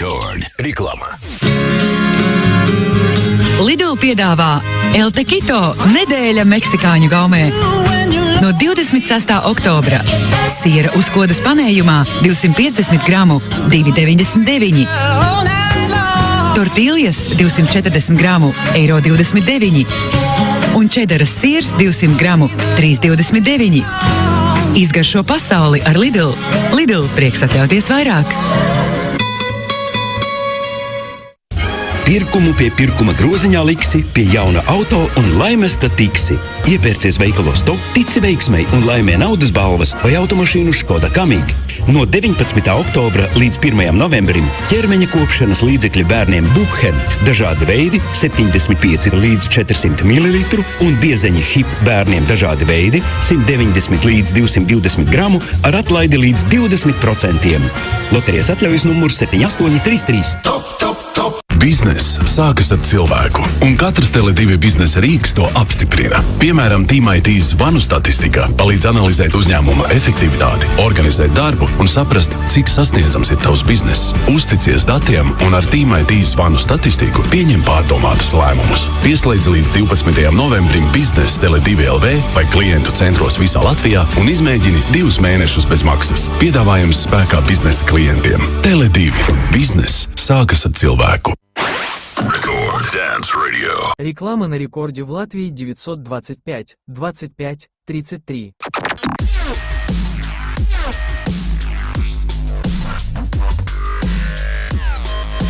Record. Reklama. Lidl piedāvā El Tequito nedēļa meksikāņu gaumē. No 26. oktobra siera uzkodas panējumā 250 gramu – 2,99. Tortiljas 240 gramu – 1,29. Un čedaras siers 200 gramu – 3,29. Izgaršo pasauli ar Lidl. Lidl, prieks atļauties vairāk. Pirkumu pie pirkuma groziņā liksi, pie jauna auto un laimesta tiksi. Iepērcies veikalos to, tici veiksmei un laimē naudas balvas vai automašīnu Škoda Kamiq. No 19. oktobra līdz 1. novembrim ķermeņa kopšanas līdzekļi bērniem Bubhen. Dažādi veidi 75 līdz 400 ml un biezeņi Hip bērniem dažādi veidi 190 līdz 220 gramu ar atlaidi līdz 20%. Loterijas atļaujas numurs 7833. Top! Bizness sākas ar cilvēku, un katrs Tele2 biznesa rīks to apstiprina. Piemēram, Team IT zvanu statistika palīdz analizēt uzņēmuma efektivitāti, organizēt darbu un saprast, cik sasniedzams ir tavs bizness. Uzticies datiem un ar Team IT zvanu statistiku pieņem pārdomātus lēmumus. Pieslēdz līdz 12. novembrim biznesa Tele2 LV vai klientu centros visā Latvijā un izmēģini 2 mēnešus bez maksas. Piedāvājums spēkā biznesa klientiem. Tele2. Bizness sākas ar cilvēku. Record Dance Radio. Реклама на рекорде в Латвии 925 25 33.